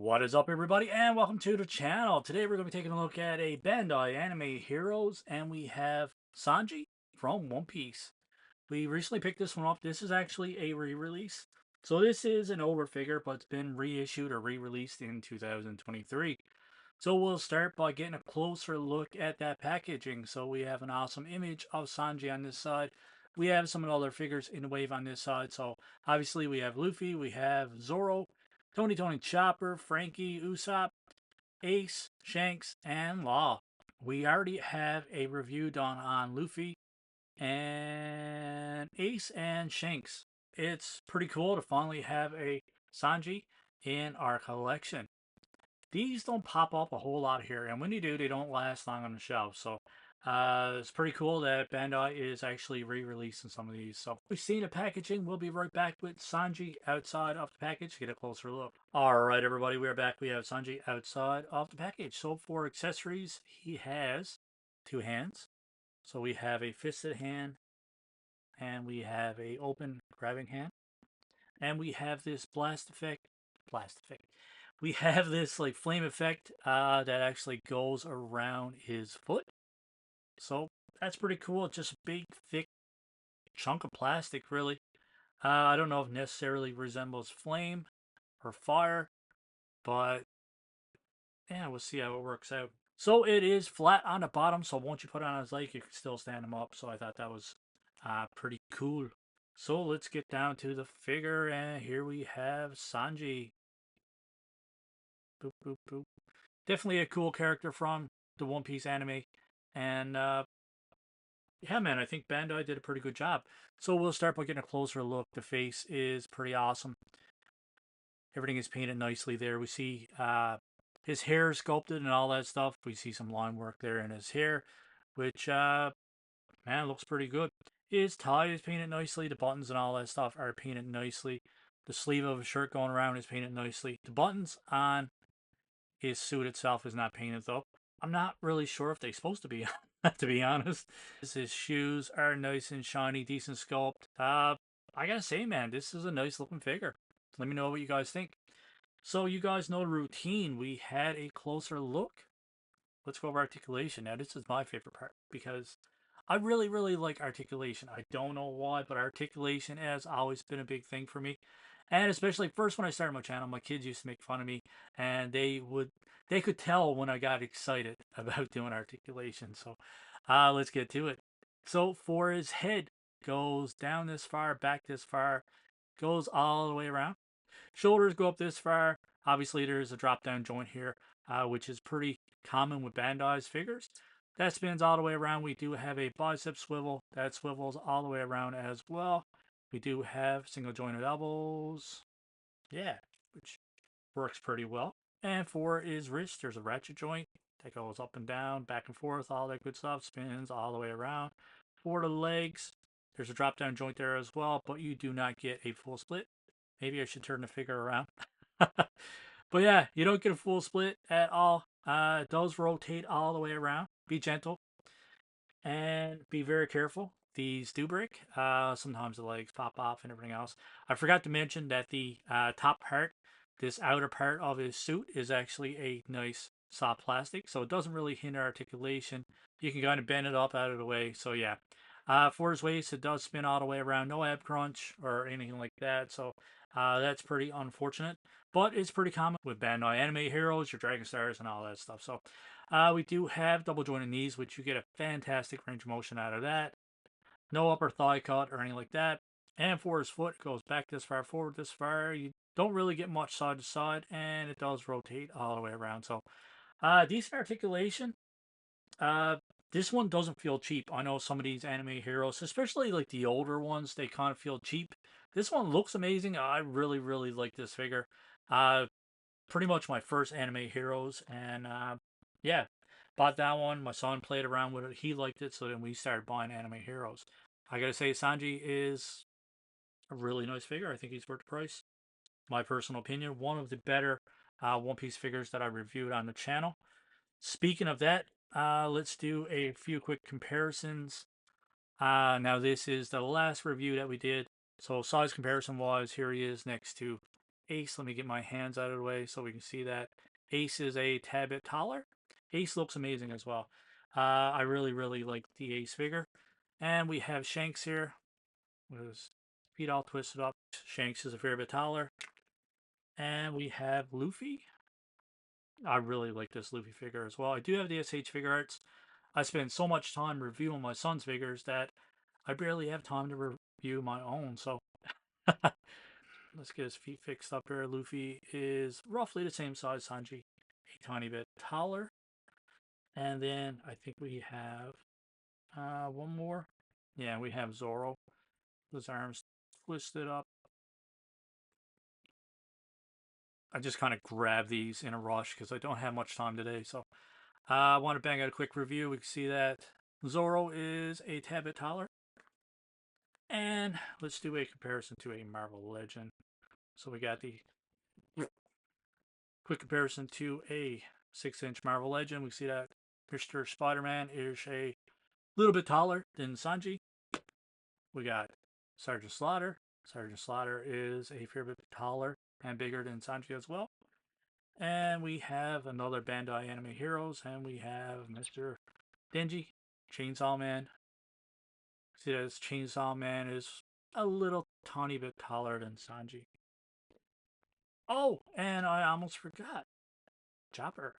What is up, everybody, and welcome to the channel. Today we're going to be taking a look at a Bandai Anime Heroes, and we have Sanji from One Piece. We recently picked this one up. This is actually a re-release. So this is an older figure, but it's been reissued or re-released in 2023. So we'll start by getting a closer look at that packaging. So we have an awesome image of Sanji on this side. We have some of the other figures in the wave on this side. So obviously we have Luffy, we have Zoro, Tony Chopper, Frankie, Usopp, Ace, Shanks, and Law. We already have a review done on Luffy and Ace and Shanks. It's pretty cool to finally have a Sanji in our collection. These don't pop up a whole lot here, and when they do, they don't last long on the shelf. So it's pretty cool that Bandai is actually re-releasing some of these. So we've seen the packaging. We'll be right back with Sanji outside of the package to get a closer look. All right, everybody, we are back. We have Sanji outside of the package. So for accessories, he has two hands. So we have a fisted hand, and we have a open grabbing hand, and we have this blast effect. We have this like flame effect that actually goes around his foot. So that's pretty cool. Just a big, thick chunk of plastic, really. I don't know if it necessarily resembles flame or fire, but yeah, we'll see how it works out. So it is flat on the bottom, so once you put it on his leg, you can still stand him up. So I thought that was pretty cool. So let's get down to the figure, and here we have Sanji. Boop, boop, boop. Definitely a cool character from the One Piece anime. And yeah, man, I think Bandai did a pretty good job. So we'll start by getting a closer look. The face is pretty awesome. Everything is painted nicely there. We see his hair sculpted and all that stuff. We see some line work there in his hair, which, man, looks pretty good. His tie is painted nicely. The buttons and all that stuff are painted nicely. The sleeve of his shirt going around is painted nicely. The buttons on his suit itself is not painted, though. I'm not really sure if they're supposed to be, to be honest. His shoes are nice and shiny, decent sculpt. I gotta say, man, this is a nice looking figure. Let me know what you guys think. So you guys know the routine. We had a closer look. Let's go over articulation. Now, this is my favorite part because I really, really like articulation. I don't know why, but articulation has always been a big thing for me. And especially first when I started my channel, my kids used to make fun of me, and they could tell when I got excited about doing articulation. So let's get to it. So for his head, goes down this far, back this far, goes all the way around. Shoulders go up this far. Obviously, there's a drop down joint here, which is pretty common with Bandai's figures. That spins all the way around. We do have a bicep swivel that swivels all the way around as well. We do have single jointed elbows. Yeah, which works pretty well. And for his wrist, there's a ratchet joint that goes up and down, back and forth, all that good stuff, spins all the way around. For the legs, there's a drop down joint there as well, but you do not get a full split. Maybe I should turn the figure around. But yeah, you don't get a full split at all. It does rotate all the way around. Be gentle and be very careful. These do break. Sometimes the legs pop off and everything else. I forgot to mention that the top part, this outer part of his suit, is actually a nice soft plastic, so it doesn't really hinder articulation. You can kind of bend it up out of the way. So yeah, for his waist, it does spin all the way around. No ab crunch or anything like that. So that's pretty unfortunate, but it's pretty common with Bandai Anime Heroes, your Dragon Stars, and all that stuff. So we do have double jointed knees, which you get a fantastic range of motion out of that. No upper thigh cut or anything like that. And for his foot, it goes back this far, forward this far. You don't really get much side to side, and it does rotate all the way around. So decent articulation. This one doesn't feel cheap. I know some of these anime heroes, especially like the older ones, they kind of feel cheap. This one looks amazing. I really, really like this figure. Pretty much my first anime heroes, and yeah, bought that one. My son played around with it. He liked it, so then we started buying anime heroes. I gotta say, Sanji is a really nice figure. I think he's worth the price. My personal opinion, one of the better One Piece figures that I reviewed on the channel. Speaking of that, let's do a few quick comparisons. Now this is the last review that we did. So size comparison wise, here he is next to Ace. Let me get my hands out of the way so we can see that. Ace is a tad bit taller. Ace looks amazing as well. I really, really like the Ace figure. And we have Shanks here with his feet all twisted up. Shanks is a fair bit taller. And we have Luffy. I really like this Luffy figure as well. I do have the SH Figure Arts. I spend so much time reviewing my son's figures that I barely have time to review my own. So let's get his feet fixed up here. Luffy is roughly the same size Sanji, a tiny bit taller. And then I think we have one more. Yeah, we have Zoro. His arms twisted up. I just kind of grabbed these in a rush because I don't have much time today. So I want to bang out a quick review. We can see that Zoro is a tad bit taller. And let's do a comparison to a Marvel Legend. So we got the quick comparison to a 6-inch Marvel Legend. We see that Mr. Spider-Man is a little bit taller than Sanji. We got Sergeant Slaughter. Sergeant Slaughter is a fair bit taller and bigger than Sanji as well. And we have another Bandai Anime Heroes, and we have Mr. Denji, Chainsaw Man. See, this Chainsaw Man is a little tiny bit taller than Sanji. Oh, and I almost forgot Chopper.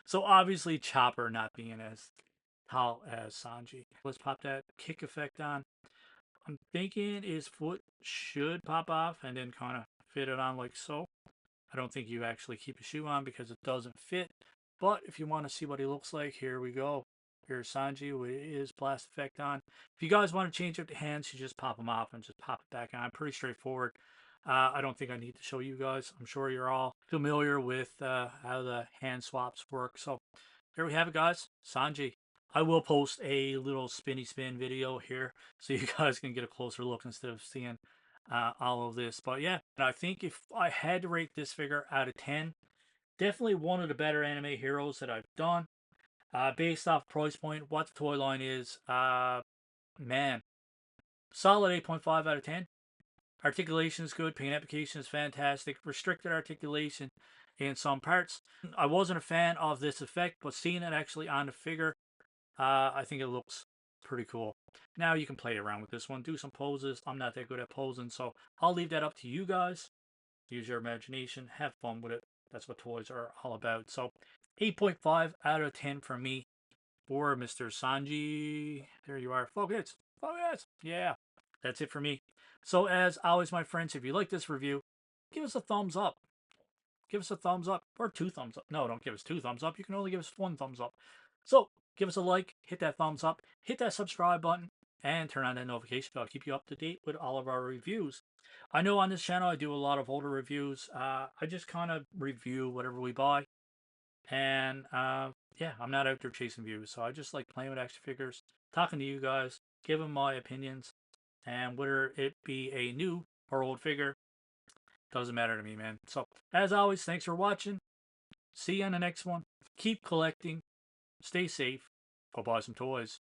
So obviously Chopper not being as tall as Sanji. Let's pop that kick effect on. I'm thinking his foot should pop off and then kind of fit it on like so. I don't think you actually keep a shoe on because it doesn't fit. But if you want to see what he looks like, here we go. Here's Sanji with his blast effect on. If you guys want to change up the hands, you just pop them off and just pop it back on. Pretty straightforward. I don't think I need to show you guys. I'm sure you're all familiar with how the hand swaps work. So there we have it, guys. Sanji. I will post a little spinny spin video here so you guys can get a closer look instead of seeing all of this. But yeah, I think if I had to rate this figure out of 10, definitely one of the better anime heroes that I've done. Based off price point, what the toy line is, man, solid 8.5 out of 10. Articulation is good, paint application is fantastic, restricted articulation in some parts. I wasn't a fan of this effect, but seeing it actually on the figure, I think it looks pretty cool. Now you can play around with this one, do some poses. I'm not that good at posing, so I'll leave that up to you guys. Use your imagination, have fun with it. That's what toys are all about. So 8.5 out of 10 for me for Mr. Sanji. There you are. Focus. Focus. Yeah, that's it for me. So as always, my friends, if you like this review, give us a thumbs up. Give us a thumbs up or 2 thumbs up. No, don't give us 2 thumbs up. You can only give us 1 thumbs up. So give us a like, hit that thumbs up, hit that subscribe button, and turn on that notification bell. I'll keep you up to date with all of our reviews. I know on this channel I do a lot of older reviews. I just kind of review whatever we buy. And yeah, I'm not out there chasing views. So I just like playing with action figures, talking to you guys, giving my opinions. And whether it be a new or old figure, doesn't matter to me, man. So as always, thanks for watching. See you on the next one. Keep collecting. Stay safe. Go buy some toys.